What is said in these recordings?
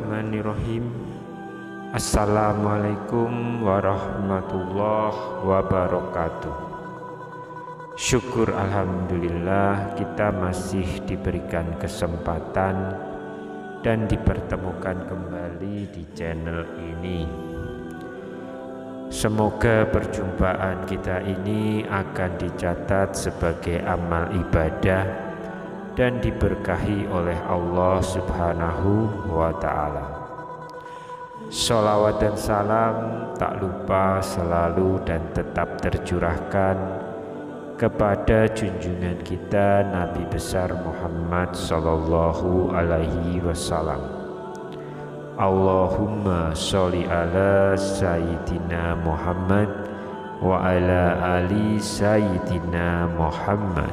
Bismillahirrahmanirrahim. Assalamualaikum warahmatullahi wabarakatuh. Syukur alhamdulillah kita masih diberikan kesempatan dan dipertemukan kembali di channel ini. Semoga perjumpaan kita ini akan dicatat sebagai amal ibadah dan diberkahi oleh Allah Subhanahu wa Ta'ala. Sholawat dan salam tak lupa selalu dan tetap tercurahkan kepada junjungan kita Nabi besar Muhammad sallallahu alaihi wasallam. Allahumma sholli ala Sayyidina Muhammad wa ala ali Sayyidina Muhammad.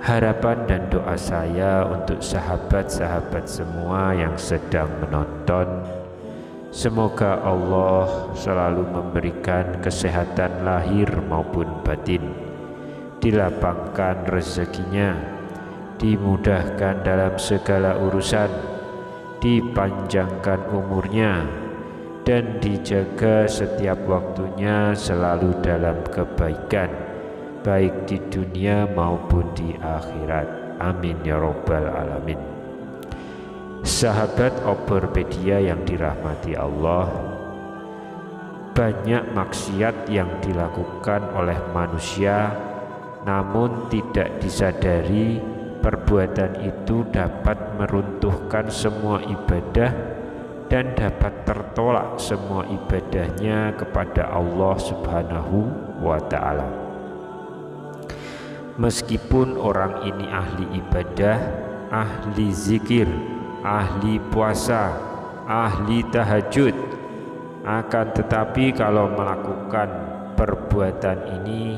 Harapan dan doa saya untuk sahabat-sahabat semua yang sedang menonton, semoga Allah selalu memberikan kesehatan lahir maupun batin, dilapangkan rezekinya, dimudahkan dalam segala urusan, dipanjangkan umurnya, dan dijaga setiap waktunya selalu dalam kebaikan, baik di dunia maupun di akhirat. Amin ya robbal alamin. Sahabat Oborpedia yang dirahmati Allah, banyak maksiat yang dilakukan oleh manusia, namun tidak disadari perbuatan itu dapat meruntuhkan semua ibadah dan dapat tertolak semua ibadahnya kepada Allah Subhanahu wa Ta'ala. Meskipun orang ini ahli ibadah, ahli zikir, ahli puasa, ahli tahajud, akan tetapi kalau melakukan perbuatan ini,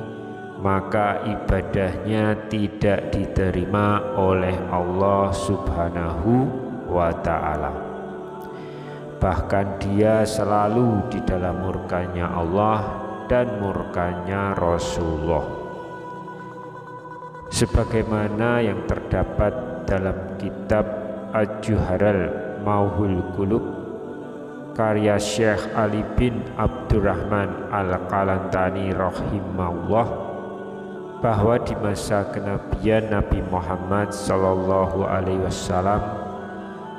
maka ibadahnya tidak diterima oleh Allah Subhanahu wa Ta'ala. Bahkan dia selalu di dalam murkanya Allah dan murkanya Rasulullah. Sebagaimana yang terdapat dalam kitab Al-Juharal Mauhul Qulub karya Syekh Ali bin Abdurrahman Al-Qalantani rahimahullah, bahwa di masa kenabian Nabi Muhammad sallallahu alaihi wasallam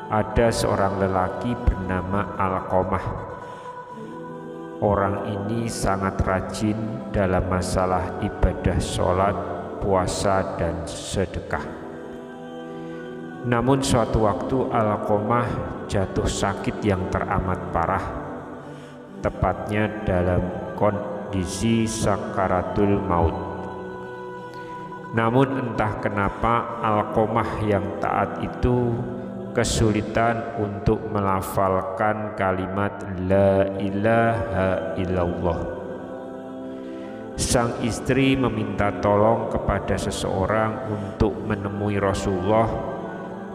ada seorang lelaki bernama Alqamah. Orang ini sangat rajin dalam masalah ibadah sholat, puasa dan sedekah. Namun suatu waktu Alqamah jatuh sakit yang teramat parah, tepatnya dalam kondisi sakaratul maut. Namun entah kenapa Alqamah yang taat itu kesulitan untuk melafalkan kalimat la ilaha illallah. Sang istri meminta tolong kepada seseorang untuk menemui Rasulullah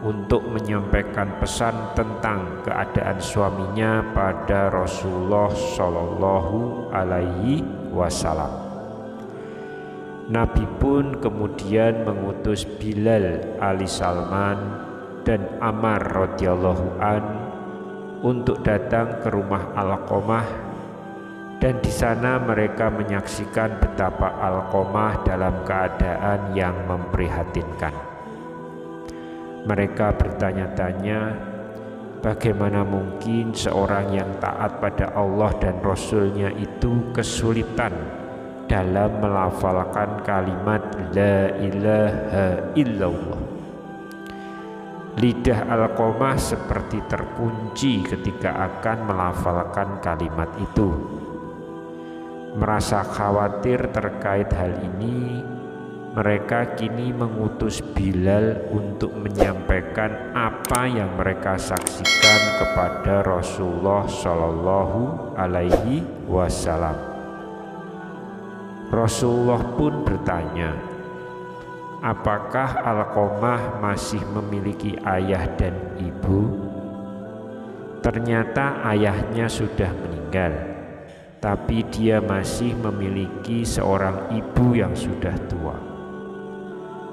untuk menyampaikan pesan tentang keadaan suaminya pada Rasulullah Shallallahu Alaihi Wasallam. Nabi pun kemudian mengutus Bilal Ali Salman dan Ammar radhiyallahu an untuk datang ke rumah Alqamah. Dan di sana mereka menyaksikan betapa Alqamah dalam keadaan yang memprihatinkan. Mereka bertanya-tanya, bagaimana mungkin seorang yang taat pada Allah dan Rasul-Nya itu kesulitan dalam melafalkan kalimat la ilaha illallah. Lidah Alqamah seperti terkunci ketika akan melafalkan kalimat itu. Merasa khawatir terkait hal ini, mereka kini mengutus Bilal untuk menyampaikan apa yang mereka saksikan kepada Rasulullah Shallallahu Alaihi Wasallam. Rasulullah pun bertanya, apakah Alqamah masih memiliki ayah dan ibu? Ternyata ayahnya sudah meninggal, tapi dia masih memiliki seorang ibu yang sudah tua.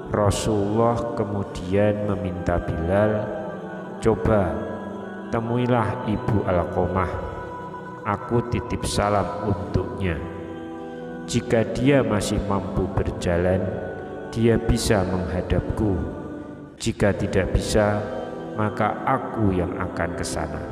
Rasulullah kemudian meminta Bilal, coba temuilah ibu Alqamah, aku titip salam untuknya. Jika dia masih mampu berjalan, dia bisa menghadapku. Jika tidak bisa, maka aku yang akan ke sana."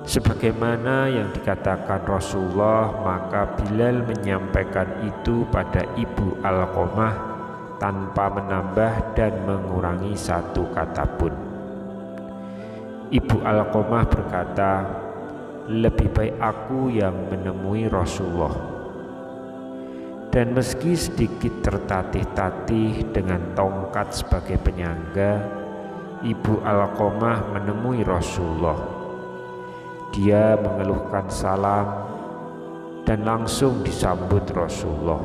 Sebagaimana yang dikatakan Rasulullah, maka Bilal menyampaikan itu pada ibu Alqamah tanpa menambah dan mengurangi satu kata pun. Ibu Alqamah berkata, "Lebih baik aku yang menemui Rasulullah." Dan meski sedikit tertatih-tatih dengan tongkat sebagai penyangga, ibu Alqamah menemui Rasulullah. Dia mengeluhkan salam dan langsung disambut Rasulullah.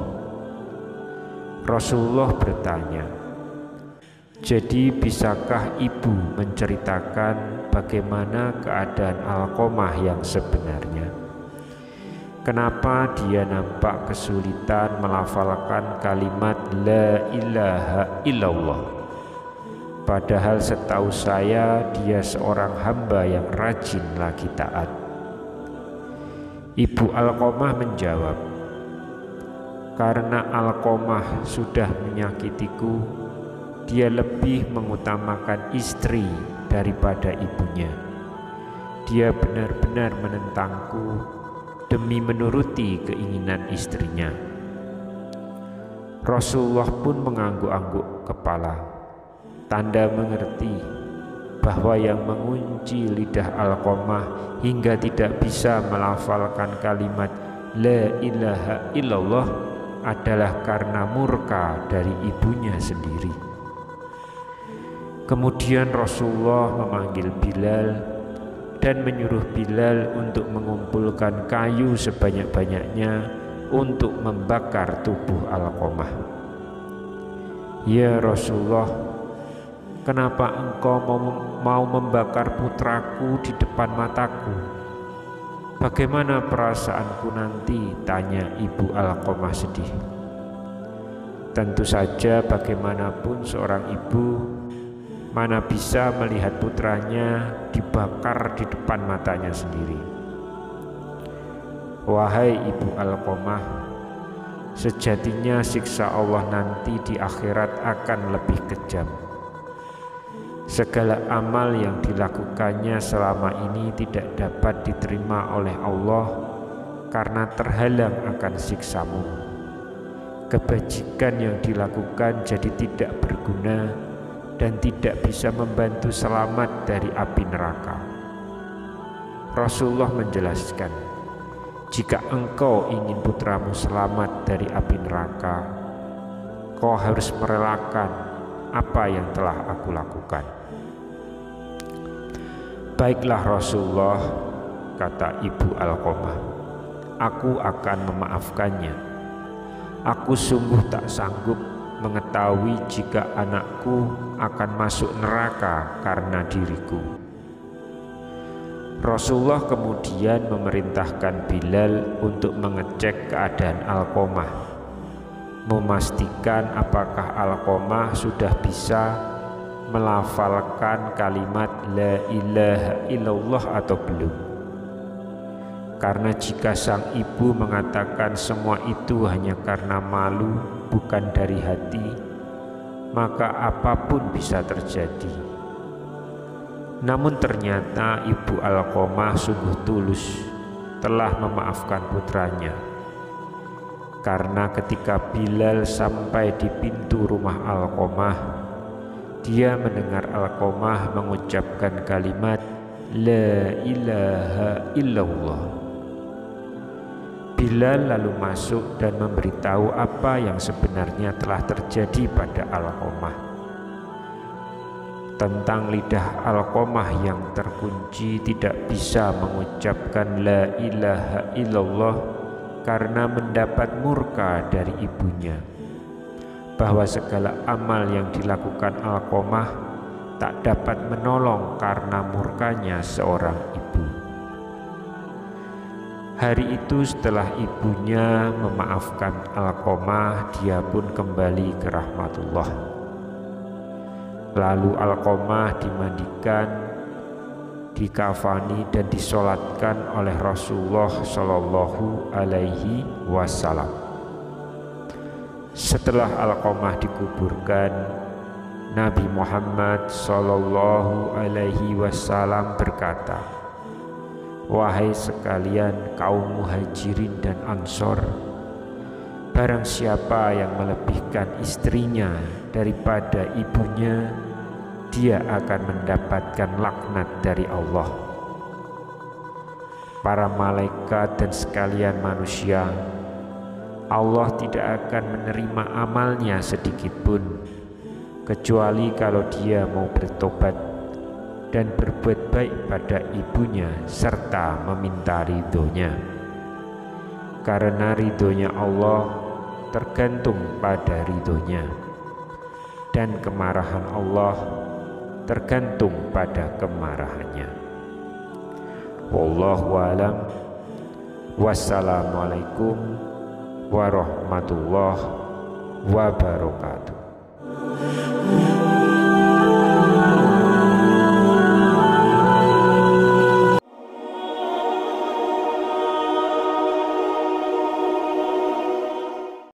Rasulullah bertanya, "Jadi bisakah ibu menceritakan bagaimana keadaan Alqamah yang sebenarnya? Kenapa dia nampak kesulitan melafalkan kalimat la ilaha illallah? Padahal setahu saya dia seorang hamba yang rajin lagi taat." Ibu Alqamah menjawab, "Karena Alqamah sudah menyakitiku, dia lebih mengutamakan istri daripada ibunya. Dia benar-benar menentangku demi menuruti keinginan istrinya." Rasulullah pun mengangguk-angguk kepala, tanda mengerti bahwa yang mengunci lidah Alqamah hingga tidak bisa melafalkan kalimat la ilaha illallah adalah karena murka dari ibunya sendiri. Kemudian Rasulullah memanggil Bilal dan menyuruh Bilal untuk mengumpulkan kayu sebanyak-banyaknya untuk membakar tubuh Alqamah. "Ya Rasulullah, kenapa engkau mau membakar putraku di depan mataku? Bagaimana perasaanku nanti?" tanya ibu Alqamah sedih. Tentu saja bagaimanapun seorang ibu mana bisa melihat putranya dibakar di depan matanya sendiri. "Wahai ibu Alqamah, sejatinya siksa Allah nanti di akhirat akan lebih kejam. Segala amal yang dilakukannya selama ini tidak dapat diterima oleh Allah karena terhalang akan siksamu. Kebajikan yang dilakukan jadi tidak berguna dan tidak bisa membantu selamat dari api neraka." Rasulullah menjelaskan, "Jika engkau ingin putramu selamat dari api neraka, kau harus merelakan apa yang telah aku lakukan." "Baiklah Rasulullah," kata ibu Alqamah, "aku akan memaafkannya. Aku sungguh tak sanggup mengetahui jika anakku akan masuk neraka karena diriku." Rasulullah kemudian memerintahkan Bilal untuk mengecek keadaan Alqamah, memastikan apakah Alqamah sudah bisa melafalkan kalimat la ilaha illallah atau belum. Karena jika sang ibu mengatakan semua itu hanya karena malu, bukan dari hati, maka apapun bisa terjadi. Namun ternyata ibu Alqamah sungguh tulus telah memaafkan putranya. Karena ketika Bilal sampai di pintu rumah Alqamah, dia mendengar Alqamah mengucapkan kalimat la ilaha illallah. Bilal lalu masuk dan memberitahu apa yang sebenarnya telah terjadi pada Alqamah. Tentang lidah Alqamah yang terkunci tidak bisa mengucapkan la ilaha illallah karena mendapat murka dari ibunya, bahwa segala amal yang dilakukan Alqamah tak dapat menolong karena murkanya seorang ibu. Hari itu setelah ibunya memaafkan Alqamah, dia pun kembali ke rahmatullah. Lalu Alqamah dimandikan, dikafani dan disolatkan oleh Rasulullah Shallallahu Alaihi Wasallam. Setelah Alqamah dikuburkan, Nabi Muhammad Shallallahu Alaihi Wasallam berkata, "Wahai sekalian kaum muhajirin dan ansor, barang siapa yang melebihkan istrinya daripada ibunya, dia akan mendapatkan laknat dari Allah. Para malaikat dan sekalian manusia, Allah tidak akan menerima amalnya sedikit pun, kecuali kalau dia mau bertobat dan berbuat baik pada ibunya serta meminta ridhonya. Karena ridhonya Allah tergantung pada ridhonya, dan kemarahan Allah tergantung pada kemarahannya." Wallahu a'lam. Wassalamualaikum warahmatullahi wabarakatuh.